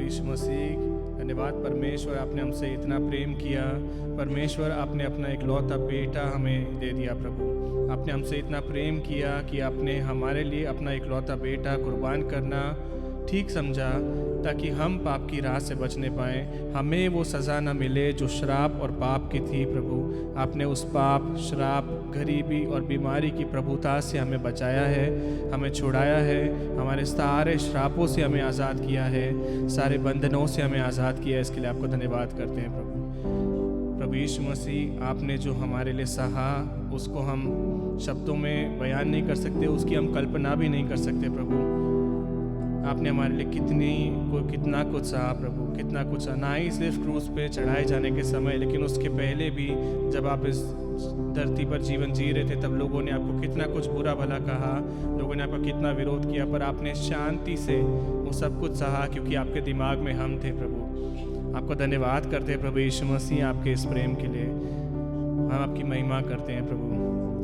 यीशु मसीह। धन्यवाद परमेश्वर, आपने हमसे इतना प्रेम किया। परमेश्वर, आपने अपना इकलौता बेटा हमें दे दिया। प्रभु, आपने हमसे इतना प्रेम किया कि आपने हमारे लिए अपना इकलौता बेटा कुर्बान करना ठीक समझा, ताकि हम पाप की राह से बचने पाएँ, हमें वो सज़ा न मिले जो श्राप और पाप की थी। प्रभु, आपने उस पाप, श्राप, गरीबी और बीमारी की प्रभुता से हमें बचाया है, हमें छुड़ाया है, हमारे सारे श्रापों से हमें आज़ाद किया है, सारे बंधनों से हमें आज़ाद किया है। इसके लिए आपको धन्यवाद करते हैं प्रभु यीशु मसीह। आपने जो हमारे लिए सहा, उसको हम शब्दों में बयान नहीं कर सकते, उसकी हम कल्पना भी नहीं कर सकते। प्रभु, आपने हमारे लिए कितना कुछ सहा प्रभु, कितना कुछ सहा। ना ही सिर्फ क्रूस पे चढ़ाए जाने के समय, लेकिन उसके पहले भी जब आप इस धरती पर जीवन जी रहे थे, तब लोगों ने आपको कितना कुछ बुरा भला कहा, लोगों ने आपका कितना विरोध किया, पर आपने शांति से वो सब कुछ सहा, क्योंकि आपके दिमाग में हम थे। प्रभु, आपको धन्यवाद करते हैं प्रभु यीशु मसीह, आपके इस प्रेम के लिए हम आपकी महिमा करते हैं। प्रभु,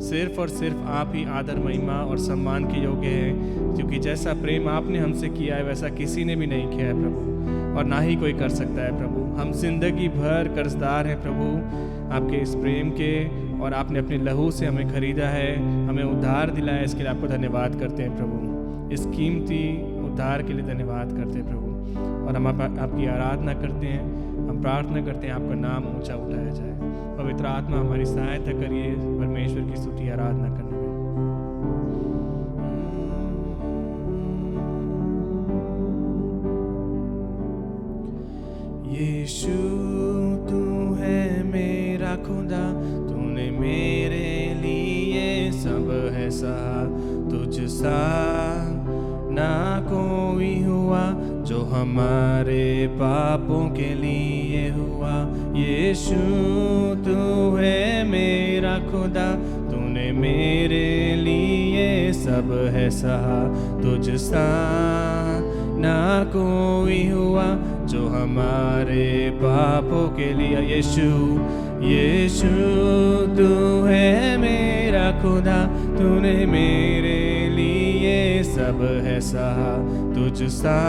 सिर्फ और सिर्फ आप ही आदर, महिमा और सम्मान के योग्य हैं, क्योंकि जैसा प्रेम आपने हमसे किया है वैसा किसी ने भी नहीं किया है प्रभु, और ना ही कोई कर सकता है। प्रभु, हम जिंदगी भर कर्जदार हैं प्रभु आपके इस प्रेम के, और आपने अपने लहू से हमें खरीदा है, हमें उद्धार दिलाया है। इसके लिए आपको धन्यवाद करते हैं प्रभु, इस कीमती उद्धार के लिए धन्यवाद करते हैं प्रभु। और हम आपकी आराधना करते हैं, हम प्रार्थना करते हैं आपका नाम ऊंचा उठाया जाए। पवित्र आत्मा हमारी सहायता करिए परमेश्वर की स्तुति आराधना करने में। यीशु, तू है मेरा खुदा, तूने मेरे लिए सब है सहा, तुझ सा ना कोई हुआ जो हमारे पापों के लिए हुआ। यीशु, तू है मेरा खुदा, तूने मेरे लिए सब है सहा, तुझ सा ना कोई हुआ जो हमारे पापों के लिए। यीशु, यीशु, तू है मेरा खुदा, तूने मेरे लिए सब है सहा, तुझ सा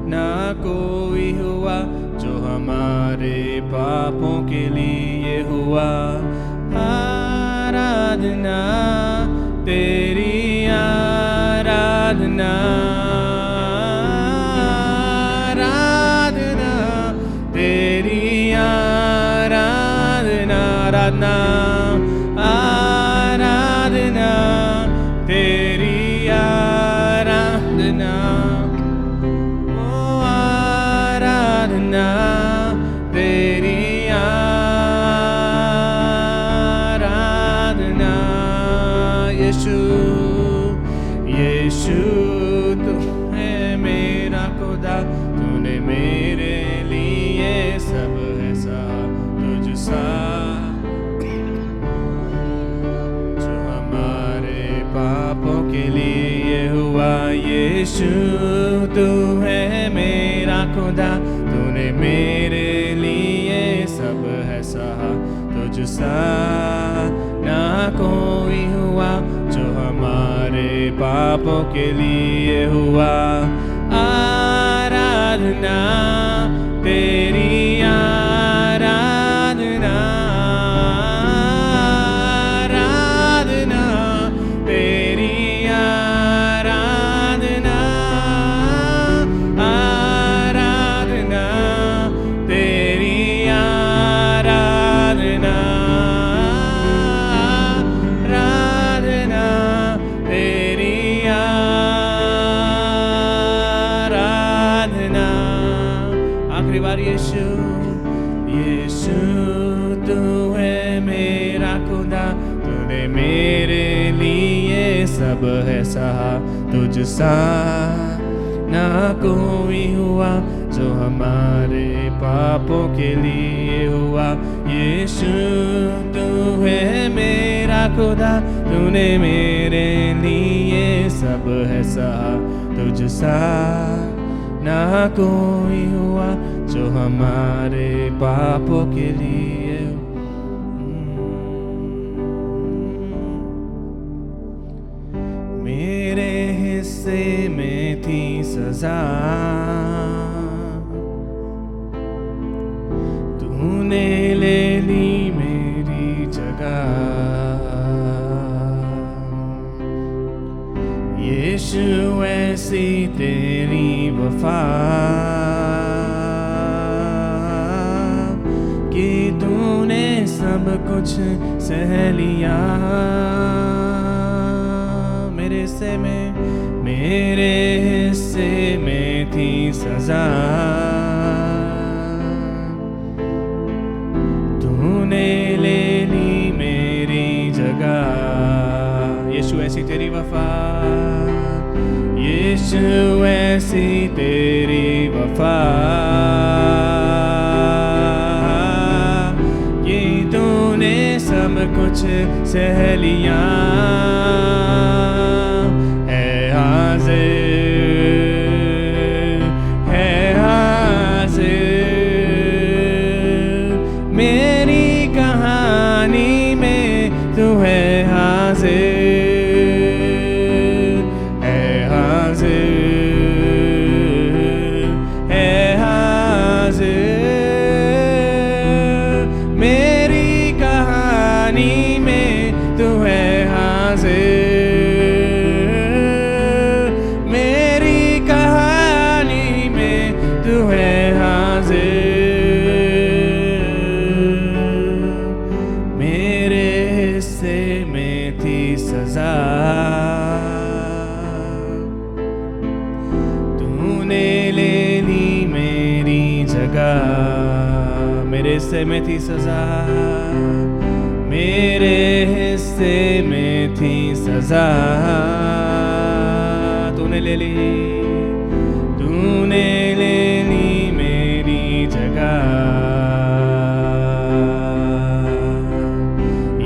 ना कोई हुआ जो हमारे पापों के लिए हुआ। आराधना तेरी, आराधना, आराधना तेरी, आराधना, आराधना, आराधना तेरी, आराधना, ओ आराधना तेरी, आराधना। यीशु, यीशु, तू है मेरा खुदा, तूने मेरे लिए सब है सहा, तुझ सा जो हमारे पापों के लिए हुआ। यीशु, तू है मेरा खुदा, तूने मेरे लिए सब है सहा, तुझ सा ना कोई हुआ जो हमारे पापों के लिए हुआ। आराधना तेरी, आराधना, आराधना तेरी, आराधना, आराधना तेरी, आराधना, आराधना तेरी, आराधना। आखिरी बार यीशु, यीशु, तू है मेरा खुदा, तूने मेरे लिए सब है सहा, तुझ सा ना कोई हुआ जो हमारे पापों के लिए हुआ। यीशु, तू है मेरा खुदा, तूने मेरे लिए सब है सहा, तुझ सा ना कोई हुआ जो हमारे पापों के लिए। मेरे हिस्से में थी सजा, का। यीशु ऐसी तेरी वफा कि तूने सब कुछ सह लिया। मेरे हिस्से में थी सजा, तूने ले ली मेरी जगह। यीशु ऐसी तेरी वफा, यीशु ऐसी तेरी वफा कि तूने सब कुछ सह लिया। है हाज़िर मेरी कहानी में तू है हाज़िर। मेरी कहानी में तू है हाज़िर। मेरी कहानी में तू है हाज़िर। मेरे हिस्से में थी सजा, तूने ले ली मेरी जगह। मेरे हिस्से में थी सजा, मेरे हिस्से में थी सजा, तूने ले ली मेरी जगह।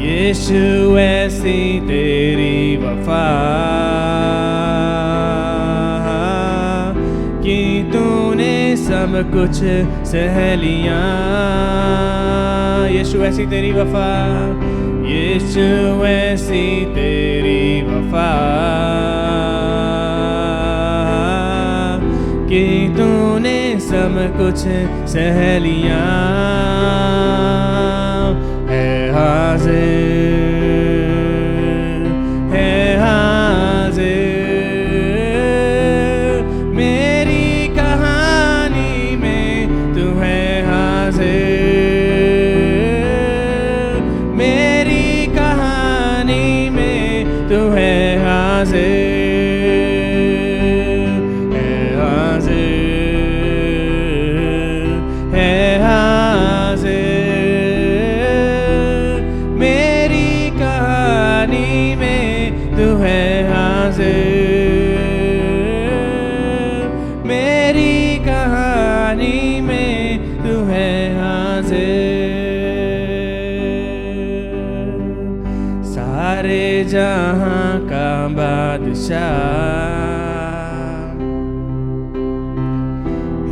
यीशु ऐसी तेरी वफा कि तूने सब कुछ सह लिया। यीशु ऐसी तेरी वफा, यीशु ऐसी तेरी वफा कि तूने सब कुछ सह लिया। है हाज़िर मेरी कहानी में तू है हाज़िर। मेरी कहानी में तू है हाज़िर। मेरी कहानी में तू है हाज़िर। मेरी कहानी में तू है हाज़िर। सारे जहां का बादशाह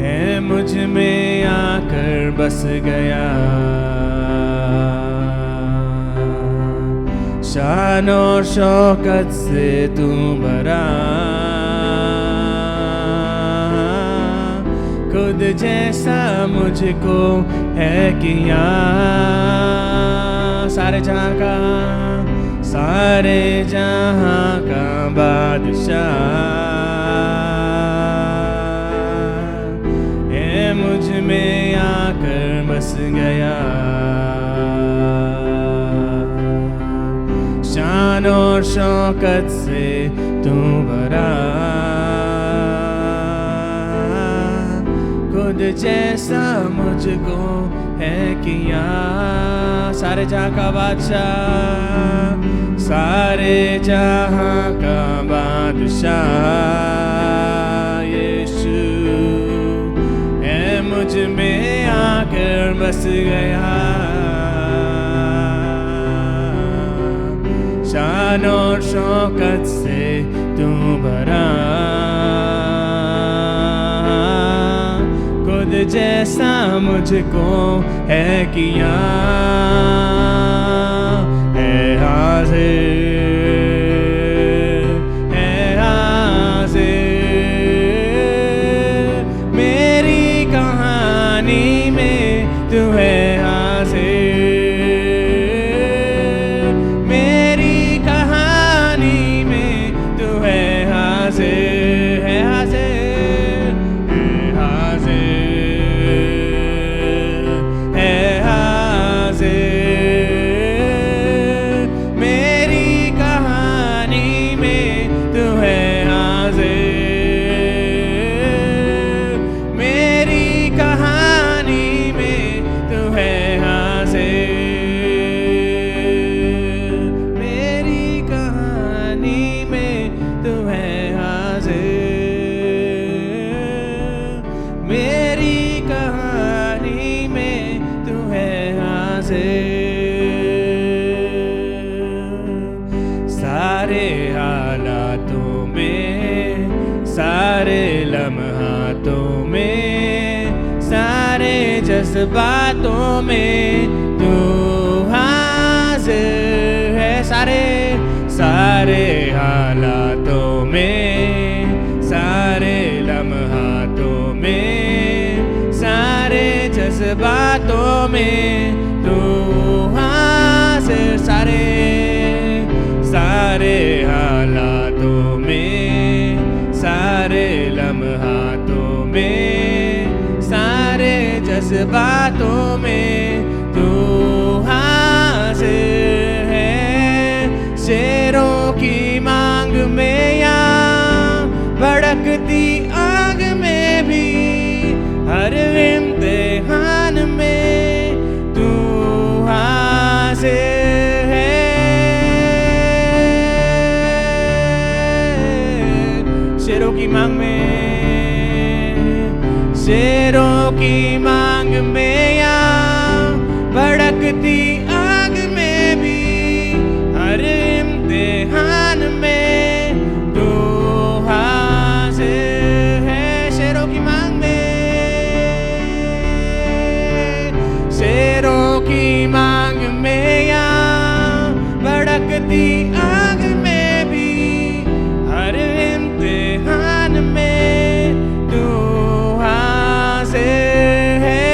है मुझ में आकर बस गया। शान और शौकत से तू भरा, खुद जैसा मुझको है किया। सारे जहां का बादशाह है मुझ में आकर बस गया। शान और शौकत से तू भरा, खुद जैसा मुझको है किया। सारे जहां का बादशाह, सारे जहां का बादशाह यीशु है मुझ में आकर बस गया। शान और शौकत से तू भरा, खुद जैसा मुझको है किया। है हाज़िर मेरी कहानी में तू है हाज़िर। सारे हालातों में, सारे लम्हातों में, सारे जज्बातों में तू हाजिर है। सारे हालातों में, सारे लम्हातों में, सारे जज्बातों में तू हाजिर। सारे हालातों में, सारे लम्हातों में, सारे जज्बातों में तू हाजिर है। शेरों की मांग में या भड़कती आग में भी, हर इम्तिहान में तू हाजिर है। शेरों की मांग में, शेरों की मांग में या भड़कती आग में भी, हर इम्तिहान में तू हाजिर है। शेरों की मांग में, शेरों की मांग में या भड़कती आग में भी, हर इम्तिहान में तू हाजिर है।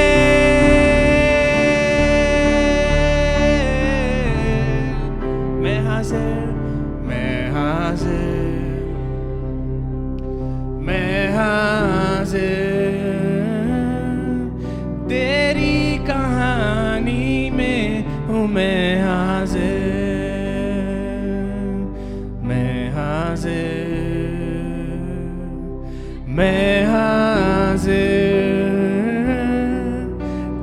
मैं हाजिर, मैं हाजिर, मैं हाजिर, तेरी कहानी में हूँ मैं हाजिर। मैं हाजिर, मैं हाजिर,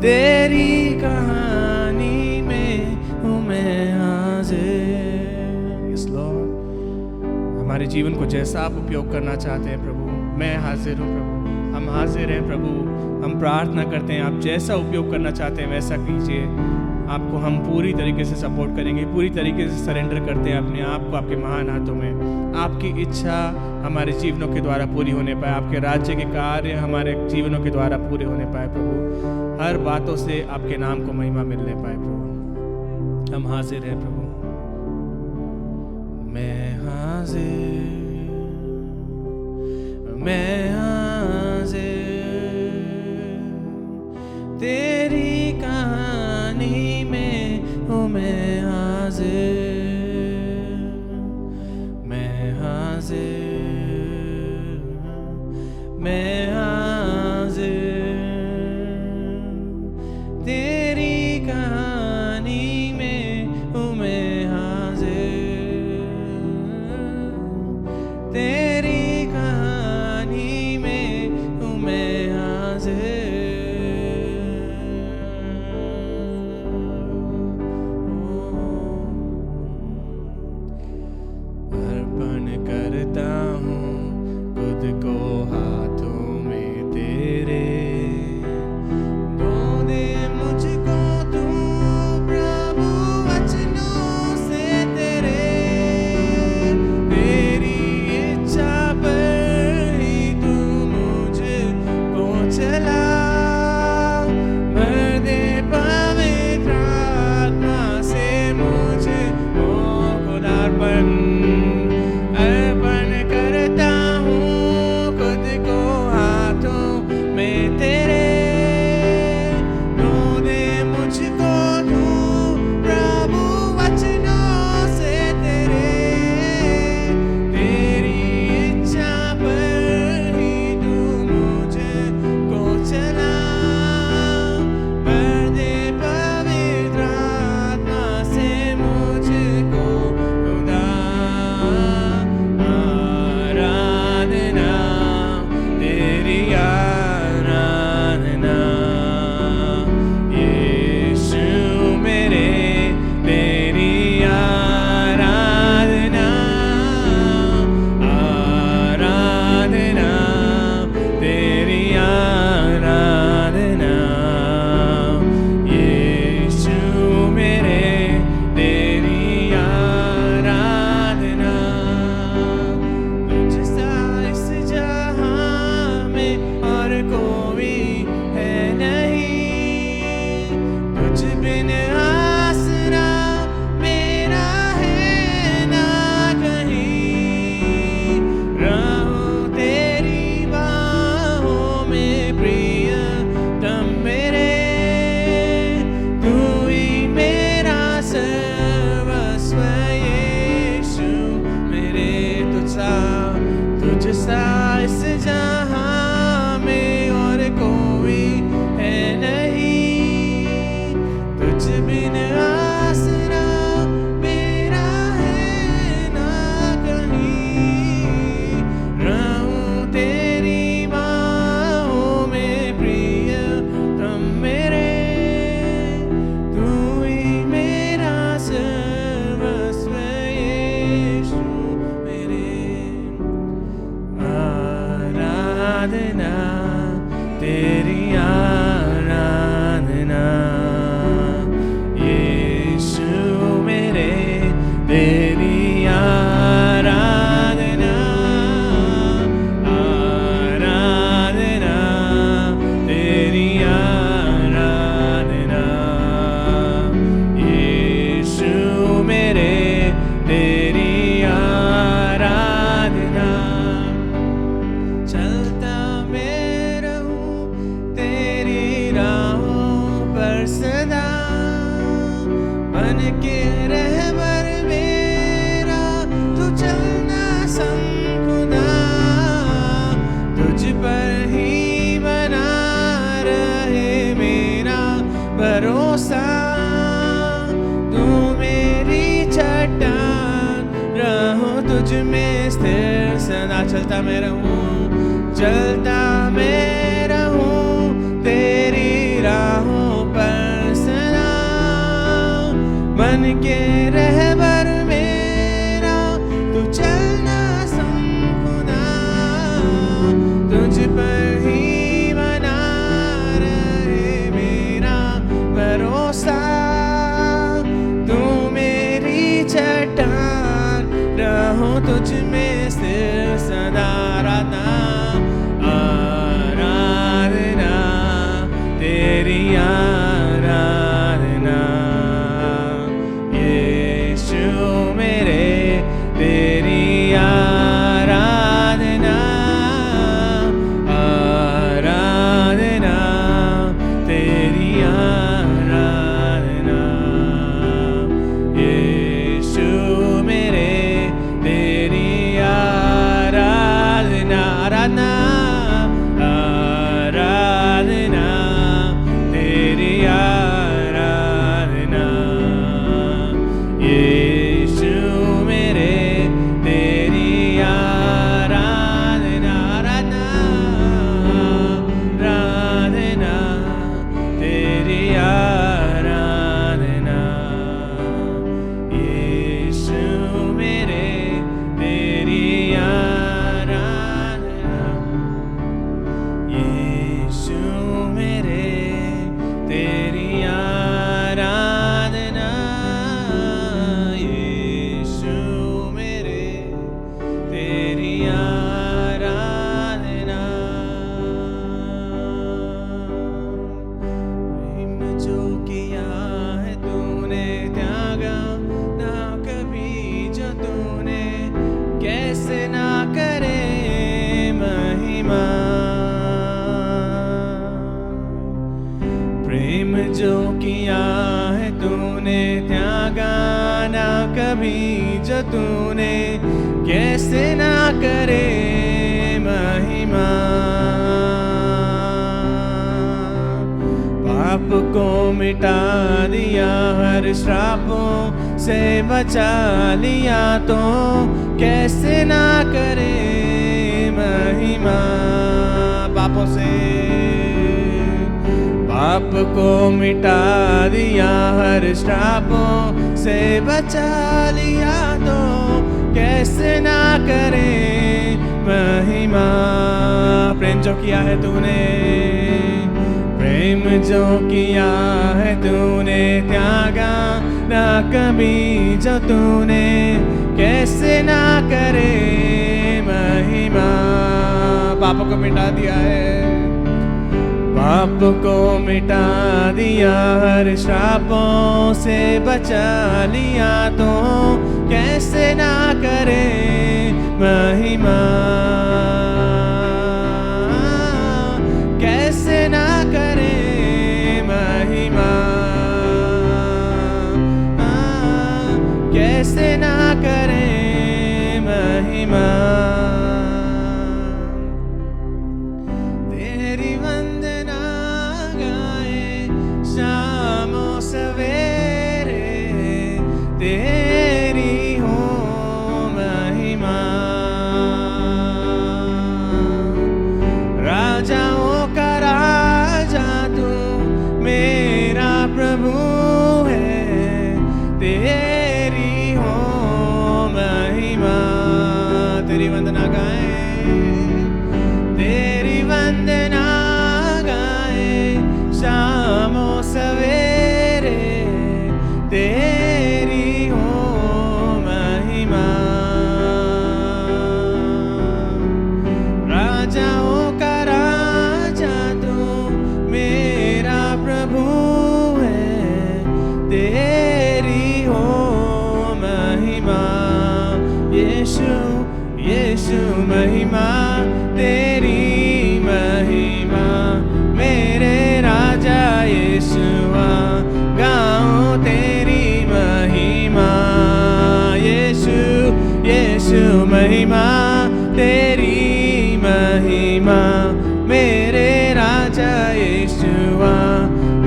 तेरी कहानी में हूँ मैं हाजिर। यस लॉर्ड, हमारे जीवन को जैसा आप उपयोग करना चाहते हैं प्रभु, मैं हाजिर हूँ प्रभु। हम हाजिर हैं प्रभु, हम प्रार्थना करते हैं आप जैसा उपयोग करना चाहते हैं वैसा कीजिए। आपको हम पूरी तरीके से सपोर्ट करेंगे, पूरी तरीके से सरेंडर करते हैं अपने आप को आपके महान हाथों में। आपकी इच्छा हमारे जीवनों के द्वारा पूरी होने पाए, आपके राज्य के कार्य हमारे जीवनों के द्वारा पूरे होने पाए प्रभु। हर बातों से आपके नाम को महिमा मिलने पाए प्रभु। हम हाजिर हैं प्रभु। मैं हाजिर, मैं हाजिर, तेरी कहानी में हूँ मैं हाजिर। मैं हाजिर, मैं हाजिर, तेरी कहानी में हूँ मैं हाजिर। तेरी कहानी में हूँ मैं हाजिर। अर्पण करता हूँ खुद को हाथों में तेरे, दो दे मुझको तू प्रभु वचनों से तेरे। तेरी इच्छा पर ही तू मुझको चला, भर दे पवित्र आत्मा से मुझको खुदा। अर्पण करता हूँ खुद को हाथों में तेरे, दो दे मुझको तू प्रभु वचनों से तेरे। तेरी इच्छा पर ही तू मुझको चला, भर दे पवित्र आत्मा से मुझको खुदा। तुझ में स्थिर सदा चलता मैं रहूं तेरी राहों पर सदा। मन के रहबर मेरा तू चलना संपुना, तुझ पर ही बना रहे मेरा भरोसा। तू मेरी चट्टान रहूं तुझ में स्थिर सदा। आराधना तेरी आराधना यीशु मेरे, तेरी आराधना। आराधना तेरी आराधना यीशु मेरे, तेरी आराधना। आराधना आराधना तेरी आराधना यीशु मेरे, तेरी आराधना। आराधना आराधना तेरी आराधना यीशु मेरे, तेरी आराधना यीशु मेरे, तेरी आराधना यीशु मेरे, तेरी आराधना। प्रेम जो किया है तूने त्यागा ना कभी जो तूने, कैसे ना करे महिमा। प्रेम जो किया है तूने त्यागा ना कभी जो तूने, कैसे ना करे महिमा। पाप को मिटा दिया हर श्रापों से बचा लिया, तो कैसे ना करे महिमा। पापों से पाप को मिटा दिया हर श्रापों से बचा लिया, तो कैसे ना करे महिमा। प्रेम जो किया है तूने, प्रेम जो किया है तूने त्यागा ना कभी जो तूने, कैसे ना करे महिमा। पाप को मिटा दिया है, पाप को मिटा दिया हर श्रापों से बचा लिया, तो कैसे ना करे महिमा। कैसे ना करे महिमा। कैसे ना करे महिमा। तेरी वंदना गाए शामो सवेरे, तेरी हो महिमा। राजाओं का राजा तू मेरा प्रभु है, तेरी हो महिमा। तेरी वंदना गाए, तेरी वंदना गाए शामो सवेरे, तेरी हो महिमा। राजाओं का राजा तू मेरा प्रभु है, तेरी हो महिमा। यीशु यीशु महिमा, तेरी महिमा। मेरे राजा यीशुआ गाऊं तेरी महिमा। यीशु यीशु महिमा, तेरी महिमा। मेरे राजा यीशुआ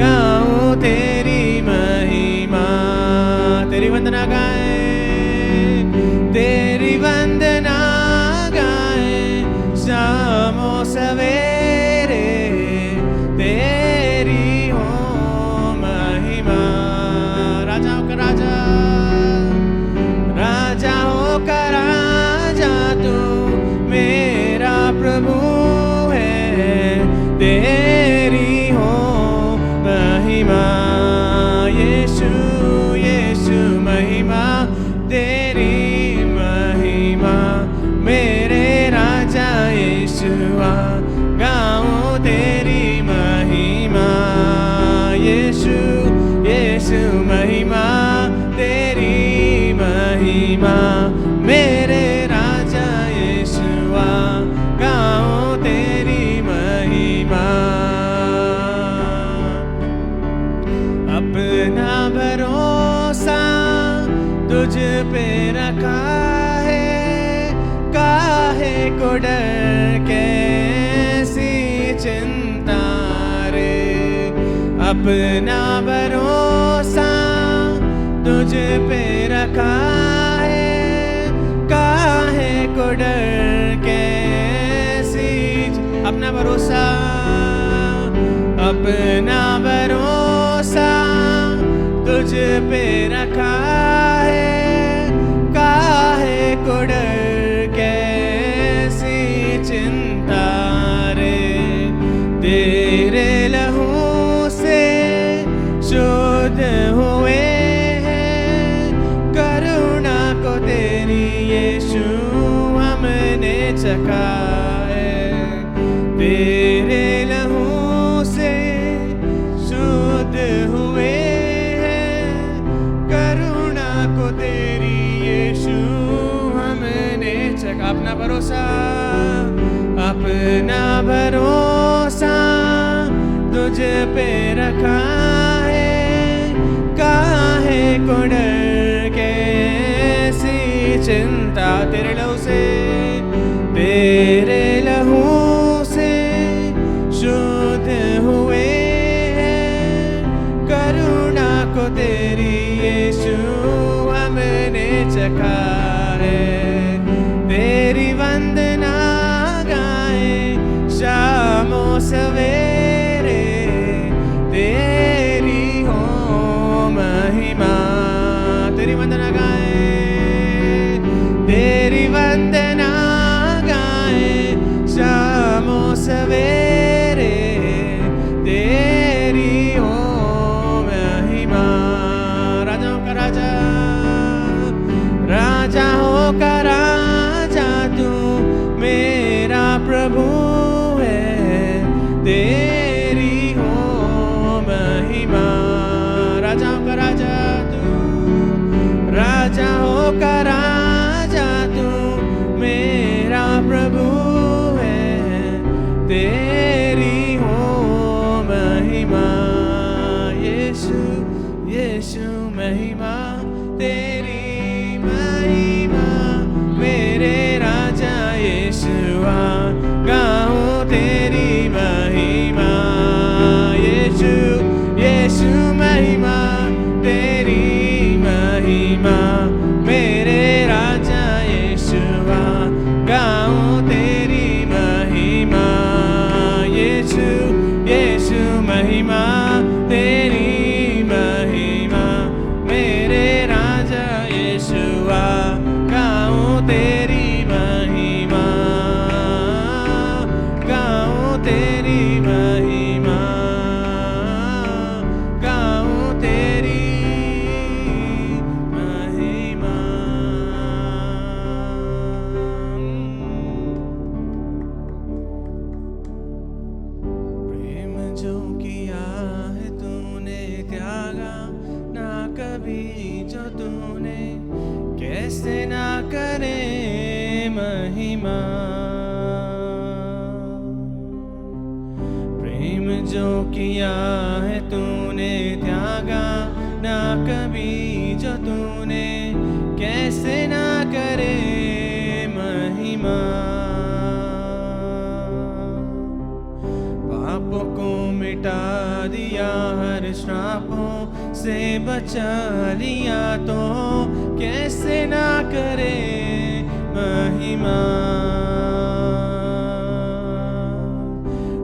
गाऊं तेरी महिमा। तेरी वंदना गाए, तेरी वंदना प्रभु है, तेरी हो महिमा। यीशु यीशु महिमा, तेरी महिमा। मेरे राजा यीशुआ, गाऊं तेरी महिमा। यीशु यीशु महिमा, तेरी महिमा। मेरे राजा यीशुआ, गाऊं तेरी महिमा। अपना भरोसा तुझ पे रखा है, काहे को डर कैसी चिंता रे। अपना भरोसा तुझ पे रखा है, काहे को डर कैसी। अपना भरोसा, अपना भरोसा तुझ पे रखा है, काहे को डर कैसी चिंता रे। तेरे लहू से शुद्ध हुए हैं, करुणा को तेरी यीशु हमने चखा है। तेरे लहू से शुद्ध हुए हैं, करुणा को तेरी यीशु हमने चखा। अपना भरोसा, अपना भरोसा तुझ पे रखा है, काहे को डर कैसी चिंता। तेरे लहू से, तेरे लहू से शुद्ध हुए हैं, करुणा को तेरी यीशु हमने चखा है। तेरी वंदना गाए शामो सवेरे, तेरी हो महिमा। तेरी वंदना गाए, तेरी वंदना गाए शामो सवेरे, तेरी हो महिमा। राजाओं का राजा, राजाओं का राजा तू मेरा प्रभु है, तेरी हो महिमा। राजाओं का राजा तू, राजाओं का राजा तू मेरा प्रभु है, तेरी हो महिमा। यीशु यीशु महिमा, तेरी महिमा। मेरे राजा यीशुआ, गाऊं तेरी महिमा। यीशु यीशु महिमा, तेरी महिमा। मेरे राजा यीशुआ, गाऊं तेरी महिमा। यीशु यीशु महिमा, तेरी महिमा। मेरे राजा यीशुआ, गाऊं तेरी महिमा। गाऊं तेरी महिमा, गाऊं तेरी महिमा। प्रेम जो किया है तूने त्यागा ना कभी, जो तूने कैसे ना करे महिमा। प्रेम जो किया है तूने त्यागा ना कभी, जो तूने कैसे ना करे महिमा। पापों को मिटा दिया, हर श्रापों से बचा लिया, तो कैसे ना करे महिमा।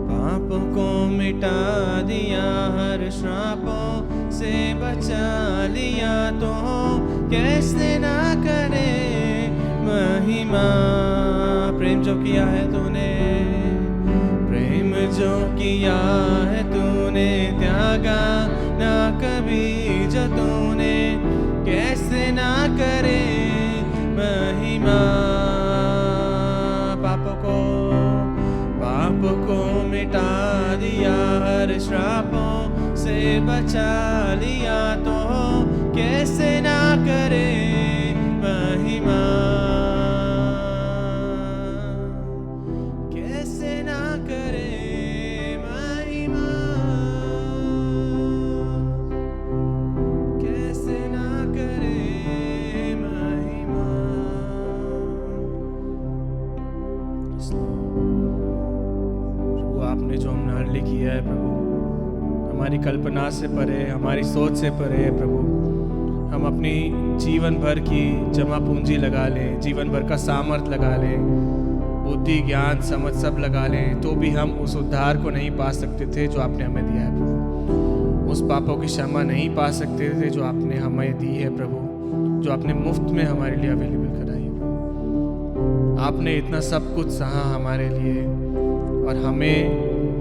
पापों को मिटा दिया, हर श्रापों से बचा लिया, तो कैसे ना करे महिमा। प्रेम जो किया है तूने जो किया है तूने त्यागा ना कभी जो तूने, कैसे ना करे महिमा। पाप को मिटा दिया, हर श्रापों से बचा लिया, तो कैसे ना करे महिमा, कैसे ना करे महिमा, कैसे ना करे महिमा। प्रभु आपने जो हमारे लिए किया है प्रभु, हमारी कल्पना से परे, हमारी सोच से परे है प्रभु। हम अपनी जीवन भर की जमा पूंजी लगा लें, जीवन भर का सामर्थ लगा लें, बुद्धि ज्ञान समझ सब लगा लें, तो भी हम उस उद्धार को नहीं पा सकते थे जो आपने हमें दिया है प्रभु। उस पापों की क्षमा नहीं पा सकते थे जो आपने हमें दी है प्रभु, जो आपने मुफ्त में हमारे लिए अवेलेबल कराई है प्रभु। आपने इतना सब कुछ सहा हमारे लिए और हमें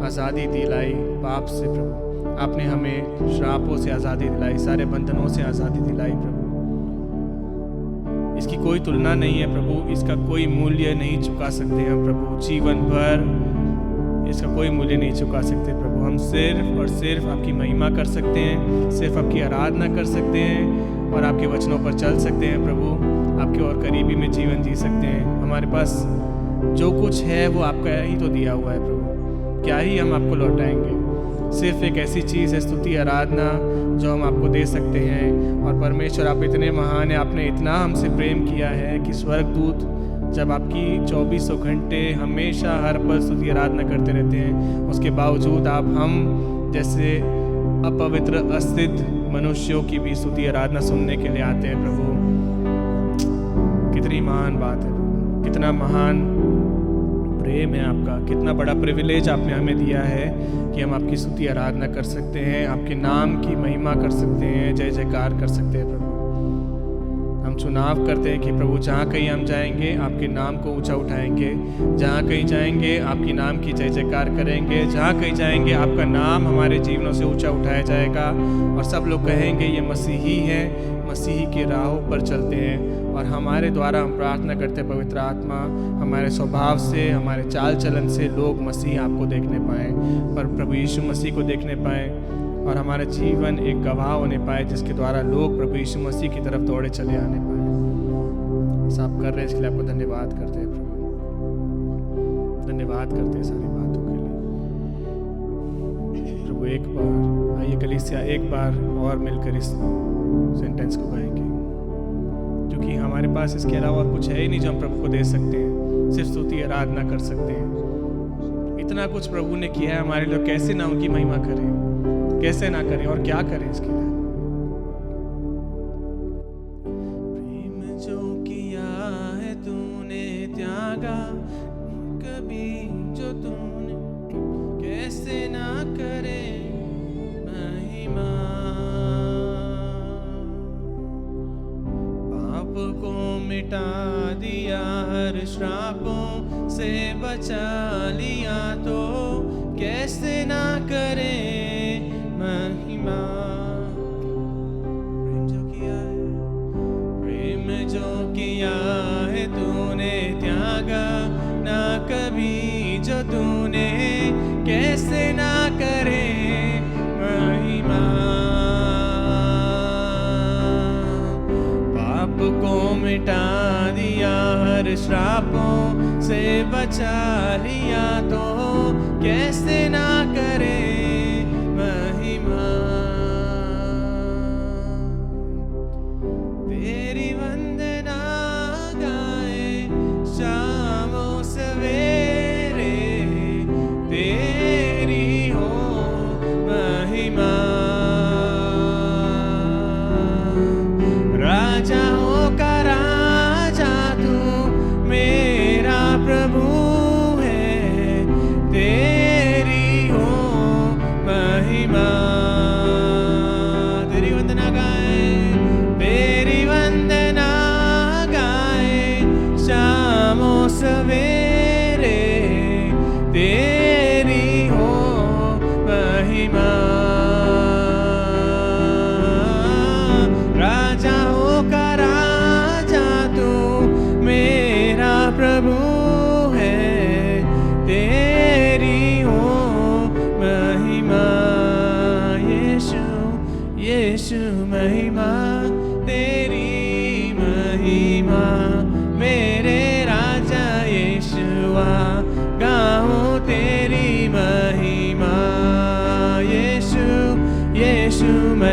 आज़ादी दिलाई पाप से प्रभु। आपने हमें श्रापों से आज़ादी दिलाई, सारे बंधनों से आज़ादी दिलाई प्रभु। इसकी कोई तुलना नहीं है प्रभु, इसका कोई मूल्य नहीं चुका सकते हम प्रभु। जीवन भर इसका कोई मूल्य नहीं चुका सकते प्रभु। हम सिर्फ और सिर्फ आपकी महिमा कर सकते हैं, सिर्फ आपकी आराधना कर सकते हैं और आपके वचनों पर चल सकते हैं प्रभु। आपके और करीबी में जीवन जी सकते हैं। हमारे पास जो कुछ है वो आपका ही तो दिया हुआ है प्रभु, क्या ही हम आपको लौटाएंगे। सिर्फ एक ऐसी चीज़ है स्तुति आराधना जो हम आपको दे सकते हैं। और परमेश्वर आप इतने महान हैं, आपने इतना हमसे प्रेम किया है कि स्वर्गदूत जब आपकी 2400 घंटे हमेशा हर पल स्तुति आराधना करते रहते हैं, उसके बावजूद आप हम जैसे अपवित्र अस्तित्व मनुष्यों की भी स्तुति आराधना सुनने के लिए आते हैं प्रभु। कितनी महान बात है प्रभु, कितना महान प्रेम है आपका, कितना बड़ा प्रिविलेज आपने हमें दिया है कि हम आपकी स्तुति आराधना कर सकते हैं, आपके नाम की महिमा कर सकते हैं, जय जयकार कर सकते हैं प्रभु। हम चुनाव करते हैं कि प्रभु जहाँ कहीं हम जाएंगे आपके नाम को ऊंचा उठाएंगे, जहाँ कहीं जाएंगे आपके नाम की जय जयकार करेंगे, जहाँ कहीं जाएंगे आपका नाम हमारे जीवनों से ऊंचा उठाया जाएगा और सब लोग कहेंगे ये मसीही हैं, मसीही के राहों पर चलते हैं। और हमारे द्वारा हम प्रार्थना करते हैं पवित्र आत्मा हमारे स्वभाव से, हमारे चाल चलन से लोग मसीह आपको देखने पाएँ, पर प्रभु यीशु मसीह को देखने पाएँ और हमारा जीवन एक गवाह होने पाए जिसके द्वारा लोग प्रभु यीशु मसीह की तरफ दौड़े चले आने पाए। ऐसा आप कर रहे हैं, इसके लिए आपको धन्यवाद करते हैं प्रभु, धन्यवाद करते हैं सारी बातों के लिए प्रभु। एक बार आइए कलीसिया एक बार और मिलकर इस सेंटेंस को गाएंगे, क्योंकि हमारे पास इसके अलावा और कुछ है ही नहीं जो हम प्रभु को दे सकते हैं, सिर्फ स्तुति आराधना कर सकते हैं। इतना कुछ प्रभु ने किया है हमारे लिए, कैसे ना उनकी महिमा करें, कैसे ना करें और क्या करें इसके लिए। प्रेम जो किया है तूने त्यागा कभी जो तूने, कैसे ना करे महिमा। पाप को मिटा दिया, हर श्रापों से बचा लिया, तो कैसे ना करे महिमा। प्रेम जो किया है तूने त्यागा ना कभी जो तूने, कैसे ना करे महिमा। पाप को मिटा दिया, हर श्रापों से बचा लिया, तो कैसे ना करे महिमा। तेरी वंदना गाए शामों सवेरे, तेरी हो महिमा। राजाओं का राजा तू मेरा प्रभु है, तेरी हो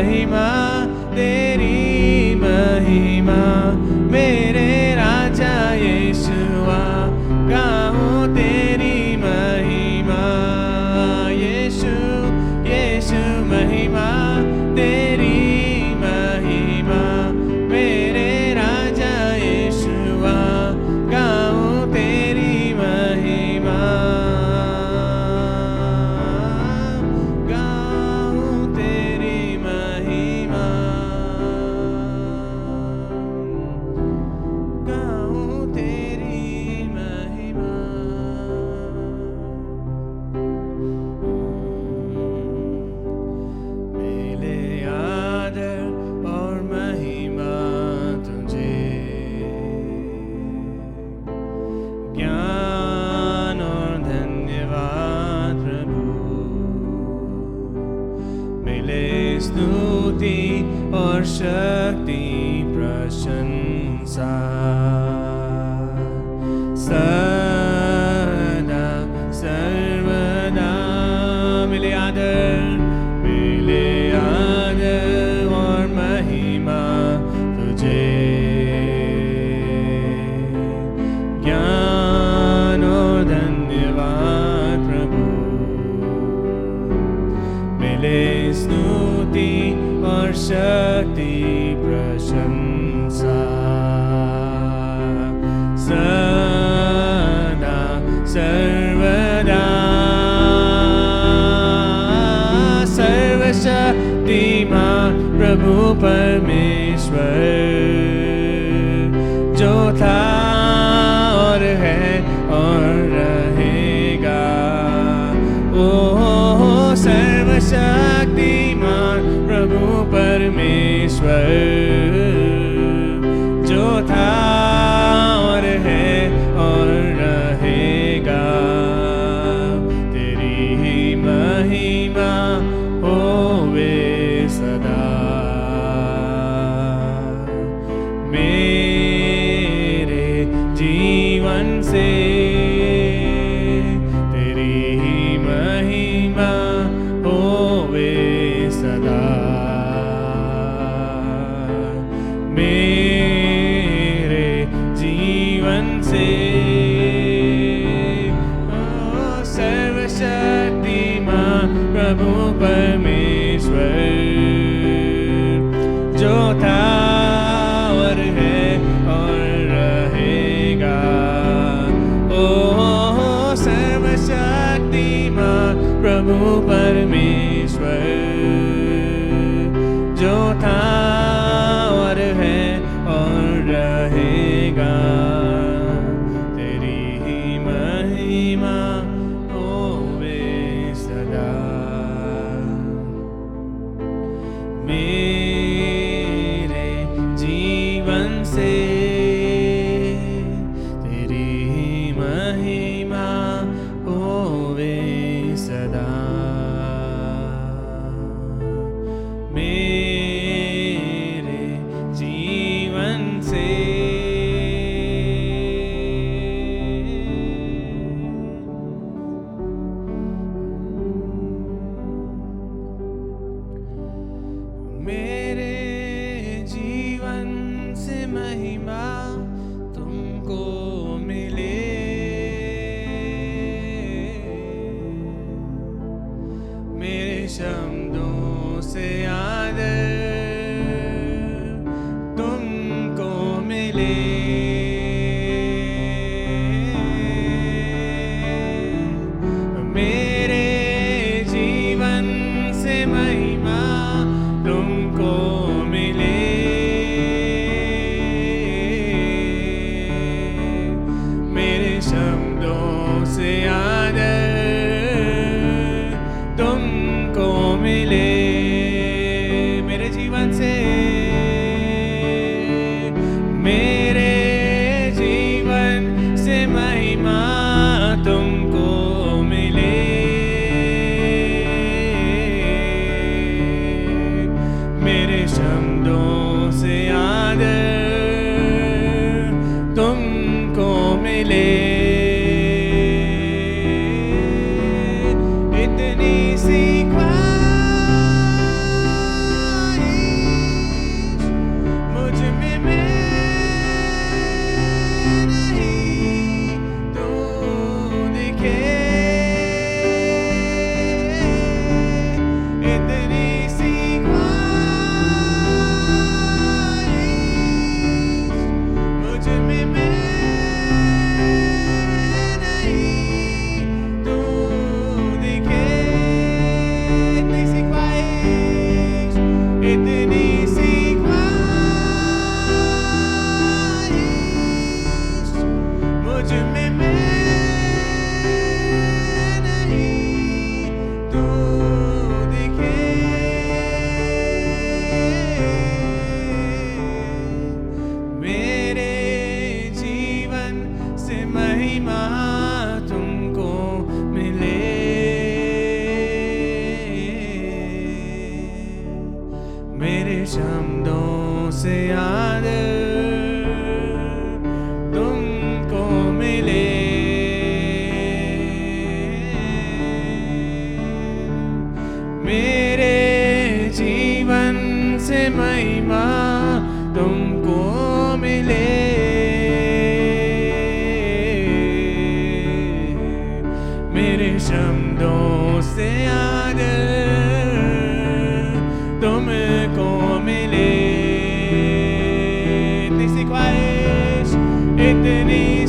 महिमा तेरी महिमा मेरे राजा यीशुआ गाऊं तेरी महिमा यीशु यीशु महिमा तेरी महिमा मेरे राजा यीशुआ गाऊं तेरी महिमा गाऊं तेरी महिमा गाऊं तेरी महिमा मिले आदर और महिमा तुझे ज्ञान और धन्यवाद प्रभु मिले स्तुति और शक्ति प्रशंसा सदा सर्वदा मिले आदर और महिमा तुझे ज्ञान और धन्यवाद प्रभु मिले स्तुति और शक्ति प्रशंसा सदा सर्वदा सर्वशक्तिमान प्रभु परमेश्वर जो था और है और रहेगा ओ सर्वशक्तिमान प्रभु परमेश्वर जो था और है और रहेगा तेरी ही महिमा होवे सदा मेरे जीवन से तेरी ही महिमा होवे सदा मेरे जीवन से सर्वशक्तिमान प्रभु परमेश्वर जो था और है और रहेगा ओ सर्वशक्तिमान प्रभु परमेश्वर जो था और है और रहेगा तेरी ही महिमा होवे सदा मेरे जीवन से तेरी ही महिमा होवे सदा मेरे जीवन से मेरे जीवन से महिमा तुमको मिले मेरे शब्दों से आदर तुमको मिले मेरे जीवन से महिमा तुमको मिले मेरे शब्दों से आदर तुमको मिले मेरे जीवन से मेरे जीवन से महिमा तुमको मिले मेरे शब्दों से आदर तुमको मिले इतनी सी ख्वाहिश इतनी